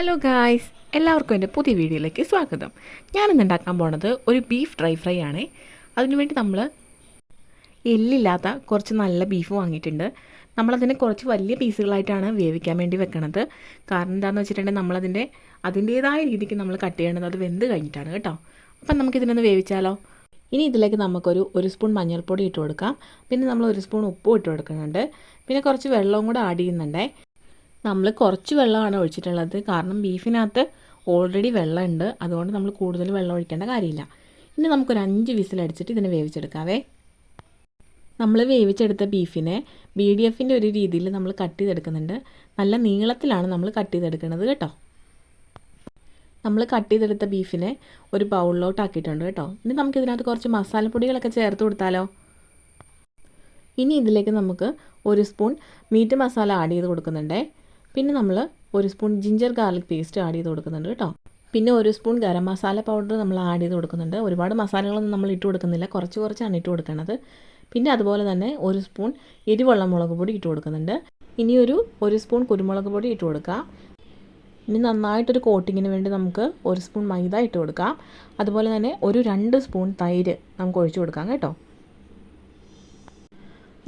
Hello guys, എല്ലാവർക്കും എൻ്റെ പുതിയ വീഡിയോയിലേക്ക് സ്വാഗതം. ഞാനിന്ന് ഉണ്ടാക്കാൻ പോണത് ഒരു ബീഫ് ഡ്രൈ ഫ്രൈ ആണ്. അതിനുവേണ്ടി നമ്മൾ എല്ലില്ലാത്ത കുറച്ച് നല്ല ബീഫ് വാങ്ങിയിട്ടുണ്ട്. നമ്മളതിനെ കുറച്ച് വലിയ പീസുകളായിട്ടാണ് വേവിക്കാൻ വേണ്ടി വെക്കണത്. കാരണം എന്താണെന്ന് വെച്ചിട്ടുണ്ടെങ്കിൽ അതിൻ്റേതായ രീതിക്ക് നമ്മൾ കട്ട് ചെയ്യേണ്ടത് അത് വെന്ത് കഴിഞ്ഞിട്ടാണ് കേട്ടോ. അപ്പം നമുക്കിതിനൊന്ന് വേവിച്ചാലോ. ഇനി ഇതിലേക്ക് ഒരു സ്പൂൺ മഞ്ഞൾപ്പൊടി ഇട്ട് കൊടുക്കാം. പിന്നെ നമ്മൾ ഒരു സ്പൂൺ ഉപ്പും ഇട്ട് കൊടുക്കുന്നുണ്ട്. പിന്നെ കുറച്ച് വെള്ളവും കൂടെ ആഡ് ചെയ്യുന്നുണ്ടേ. നമ്മൾ കുറച്ച് വെള്ളമാണ് ഒഴിച്ചിട്ടുള്ളത്, കാരണം ബീഫിനകത്ത് ഓൾറെഡി വെള്ളമുണ്ട്. അതുകൊണ്ട് നമ്മൾ കൂടുതൽ വെള്ളം ഒഴിക്കേണ്ട കാര്യമില്ല. ഇനി നമുക്കൊരു 5 വിസിലടിച്ചിട്ട് ഇതിനെ വേവിച്ചെടുക്കാവേ. നമ്മൾ വേവിച്ചെടുത്ത ബീഫിനെ BDFൻ്റെ ഒരു രീതിയിൽ നമ്മൾ കട്ട് ചെയ്തെടുക്കുന്നുണ്ട്. നല്ല നീളത്തിലാണ് നമ്മൾ കട്ട് ചെയ്തെടുക്കുന്നത് കേട്ടോ. നമ്മൾ കട്ട് ചെയ്തെടുത്ത ബീഫിനെ ഒരു ബൗളിലോട്ട് ആക്കിയിട്ടുണ്ട് കേട്ടോ. ഇനി നമുക്കിതിനകത്ത് കുറച്ച് മസാലപ്പൊടികളൊക്കെ ചേർത്ത് കൊടുത്താലോ. ഇനി ഇതിലേക്ക് നമുക്ക് ഒരു സ്പൂൺ മീറ്റ് മസാല ആഡ് ചെയ്ത് കൊടുക്കുന്നുണ്ടേ. പിന്നെ നമ്മൾ ഒരു spoon ginger garlic paste add ചെയ്ത് കൊടുക്കുന്നുണ്ട് കേട്ടോ. പിന്നെ ഒരു സ്പൂൺ ഗരം മസാല പൗഡർ നമ്മൾ ആഡ് ചെയ്ത് കൊടുക്കുന്നുണ്ട്. ഒരുപാട് മസാലകളൊന്നും നമ്മൾ ഇട്ട് കൊടുക്കുന്നില്ല, കുറച്ചാണ് ഇട്ട് കൊടുക്കുന്നത്. പിന്നെ അതുപോലെ തന്നെ ഒരു സ്പൂൺ എരിവുള്ള മുളക് പൊടി ഇട്ട് കൊടുക്കുന്നുണ്ട്. ഇനി ഒരു സ്പൂൺ കുരുമുളക് പൊടി ഇട്ട് കൊടുക്കാം. ഇനി നന്നായിട്ടൊരു കോട്ടിങ്ങിന് വേണ്ടി നമുക്ക് ഒരു സ്പൂൺ മൈദ ഇട്ട് കൊടുക്കാം. അതുപോലെ തന്നെ 2 സ്പൂൺ തൈര് നമുക്ക് ഒഴിച്ചു കൊടുക്കാം കേട്ടോ.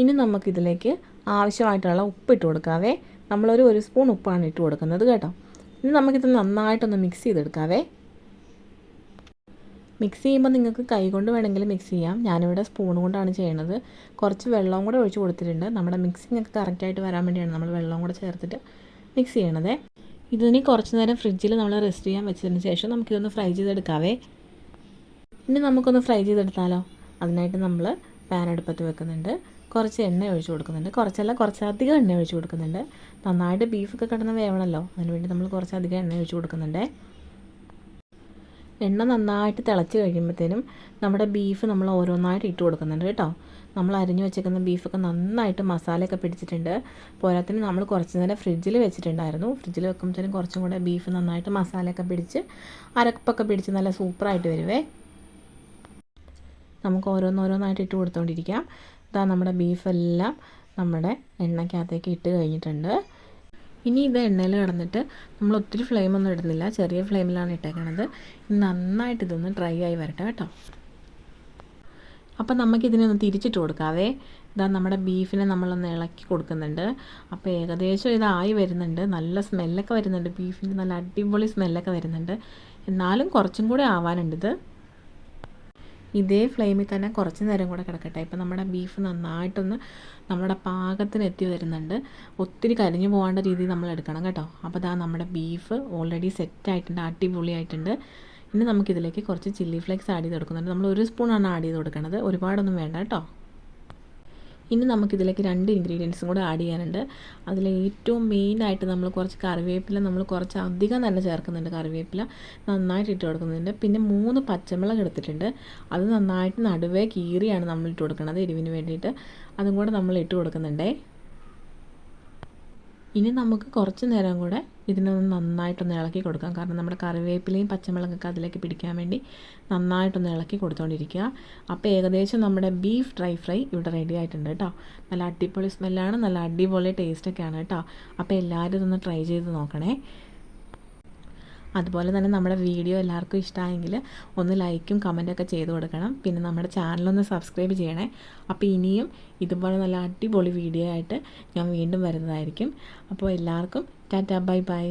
ഇനി നമുക്കിതിലേക്ക് ആവശ്യമായിട്ടുള്ള ഉപ്പ് ഇട്ട് കൊടുക്കാവേ. ഒരു സ്പൂൺ ഉപ്പാണ് ഇട്ട് കൊടുക്കുന്നത് കേട്ടോ. ഇനി നമുക്കിത് നന്നായിട്ടൊന്ന് മിക്സ് ചെയ്തെടുക്കാവേ. മിക്സ് ചെയ്യുമ്പോൾ നിങ്ങൾക്ക് കൈ കൊണ്ട് വേണമെങ്കിൽ മിക്സ് ചെയ്യാം. ഞാനിവിടെ സ്പൂൺ കൊണ്ടാണ് ചെയ്യണത്. കുറച്ച് വെള്ളവും കൂടെ ഒഴിച്ച് കൊടുത്തിട്ടുണ്ട്. നമ്മുടെ മിക്സിങ് ഒക്കെ കറക്റ്റായിട്ട് വരാൻ വേണ്ടിയാണ് നമ്മൾ വെള്ളവും കൂടെ ചേർത്തിട്ട് മിക്സ് ചെയ്യണത്. ഇതിനി കുറച്ച് നേരം ഫ്രിഡ്ജിൽ നമ്മൾ റെസ്റ്റ് ചെയ്യാൻ വെച്ചതിന് ശേഷം നമുക്കിതൊന്ന് ഫ്രൈ ചെയ്തെടുക്കാവേ. ഇനി നമുക്കൊന്ന് ഫ്രൈ ചെയ്തെടുത്താലോ. അതിനായിട്ട് നമ്മൾ പാൻ അടുപ്പത്ത് വെക്കുന്നുണ്ട്. കുറച്ച് എണ്ണ ഒഴിച്ച് കൊടുക്കുന്നുണ്ട്. കുറച്ചധികം എണ്ണ ഒഴിച്ച് കൊടുക്കുന്നുണ്ട്. നന്നായിട്ട് ബീഫൊക്കെ കിടന്ന് വേവണമല്ലോ, അതിനുവേണ്ടി നമ്മൾ കുറച്ചധികം എണ്ണ ഒഴിച്ച് കൊടുക്കുന്നുണ്ട്. എണ്ണ നന്നായിട്ട് തിളച്ച് കഴിയുമ്പോഴത്തേനും നമ്മുടെ ബീഫ് നമ്മൾ ഓരോന്നായിട്ട് ഇട്ട് കൊടുക്കുന്നുണ്ട് കേട്ടോ. നമ്മൾ അരിഞ്ഞു വെച്ചേക്കുന്ന ബീഫൊക്കെ നന്നായിട്ട് മസാലയൊക്കെ പിടിച്ചിട്ടുണ്ട്. പോരാത്തിന് നമ്മൾ കുറച്ച് നേരം ഫ്രിഡ്ജിൽ വെച്ചിട്ടുണ്ടായിരുന്നു. ഫ്രിഡ്ജിൽ വെക്കുമ്പോഴത്തേനും കുറച്ചും കൂടെ ബീഫ് നന്നായിട്ട് മസാലയൊക്കെ പിടിച്ച് അരപ്പൊക്കെ പിടിച്ച് നല്ല സൂപ്പറായിട്ട് വരുവേ. നമുക്ക് ഓരോന്നായിട്ട് ഇട്ട് കൊടുത്തുകൊണ്ടിരിക്കാം. ഇതാ നമ്മുടെ ബീഫെല്ലാം നമ്മുടെ എണ്ണയ്ക്കകത്തേക്ക് ഇട്ട് കഴിഞ്ഞിട്ടുണ്ട്. ഇനി ഇത് എണ്ണയിൽ കിടന്നിട്ട് നമ്മൾ ഒത്തിരി ഫ്ലെയിമൊന്നും ഇടുന്നില്ല, ചെറിയ ഫ്ലെയിമിലാണ് ഇട്ടേക്കണത്. നന്നായിട്ട് ഇതൊന്ന് ഡ്രൈ ആയി വരട്ടെ കേട്ടോ. അപ്പം നമുക്കിതിനെ ഒന്ന് തിരിച്ചിട്ട് കൊടുക്കാവേ. ഇതാ നമ്മുടെ ബീഫിനെ നമ്മളൊന്ന് ഇളക്കി കൊടുക്കുന്നുണ്ട്. അപ്പോൾ ഏകദേശം ഇതായി വരുന്നുണ്ട്. നല്ല സ്മെല്ലൊക്കെ വരുന്നുണ്ട്. ബീഫിൻ്റെ നല്ല അടിപൊളി സ്മെല്ലൊക്കെ വരുന്നുണ്ട്. എന്നാലും കുറച്ചും കൂടെ ആവാനുണ്ട് ഇത്. ഇതേ ഫ്ലെയിമിൽ തന്നെ കുറച്ച് നേരം കൂടെ കിടക്കട്ടെ. ഇപ്പം നമ്മുടെ ബീഫ് നന്നായിട്ടൊന്ന് നമ്മുടെ പാകത്തിന് എത്തി വരുന്നുണ്ട്. ഒത്തിരി കരിഞ്ഞു പോകാണ്ട രീതിയിൽ നമ്മൾ എടുക്കണം കേട്ടോ. അപ്പോൾ ഇതാ നമ്മുടെ ബീഫ് ഓൾറെഡി സെറ്റായിട്ടുണ്ട്, അടിപൊളിയായിട്ടുണ്ട്. ഇനി നമുക്കിതിലേക്ക് കുറച്ച് ചില്ലി ഫ്ലേക്സ് ആഡ് ചെയ്ത് കൊടുക്കുന്നുണ്ട്. നമ്മൾ 1 സ്പൂണാണ് ആഡ് ചെയ്ത് കൊടുക്കുന്നത്, ഒരുപാടൊന്നും വേണ്ട കേട്ടോ. ഇനി നമുക്കിതിലേക്ക് 2 ഇൻഗ്രീഡിയൻസും കൂടെ ആഡ് ചെയ്യാനുണ്ട്. അതിൽ ഏറ്റവും മെയിനായിട്ട് നമ്മൾ കുറച്ച് കറിവേപ്പില കുറച്ച് അധികം തന്നെ ചേർക്കുന്നുണ്ട്. കറിവേപ്പില നന്നായിട്ട് ഇട്ട് കൊടുക്കുന്നുണ്ട്. പിന്നെ 3 പച്ചമുളക് എടുത്തിട്ടുണ്ട്. അത് നന്നായിട്ട് നടുവേ കീറിയാണ് നമ്മൾ ഇട്ട് കൊടുക്കുന്നത് എരിവിന് വേണ്ടിയിട്ട്. അതും കൂടെ നമ്മൾ ഇട്ട് കൊടുക്കുന്നുണ്ടേ. ഇനി നമുക്ക് കുറച്ച് നേരം കൂടെ ഇതിനൊന്ന് നന്നായിട്ടൊന്ന് ഇളക്കി കൊടുക്കാം. കാരണം നമ്മുടെ കറിവേപ്പിലയും പച്ചമുളകൊക്കെ അതിലേക്ക് പിടിക്കാൻ വേണ്ടി നന്നായിട്ടൊന്ന് ഇളക്കി കൊടുത്തുകൊണ്ടിരിക്കുക. അപ്പോൾ ഏകദേശം നമ്മുടെ ബീഫ് ഡ്രൈ ഫ്രൈ ഇവിടെ റെഡി ആയിട്ടുണ്ട് കേട്ടോ. നല്ല അടിപൊളി സ്മെല്ലാണ്, നല്ല അടിപൊളി ടേസ്റ്റൊക്കെയാണ് കേട്ടോ. അപ്പോൾ എല്ലാവരും ഇതൊന്ന് ട്രൈ ചെയ്ത് നോക്കണേ. അതുപോലെ തന്നെ നമ്മുടെ വീഡിയോ എല്ലാവർക്കും ഇഷ്ടമായെങ്കിൽ ഒന്ന് ലൈക്കും കമൻറ്റൊക്കെ ചെയ്ത് കൊടുക്കണം. പിന്നെ നമ്മുടെ ചാനലൊന്ന് സബ്സ്ക്രൈബ് ചെയ്യണേ. അപ്പോൾ ഇനിയും ഇതുപോലെ നല്ല അടിപൊളി വീഡിയോ ആയിട്ട് ഞാൻ വീണ്ടും വരുന്നതായിരിക്കും. അപ്പോൾ എല്ലാവർക്കും ടാറ്റാ, ബൈ ബൈ.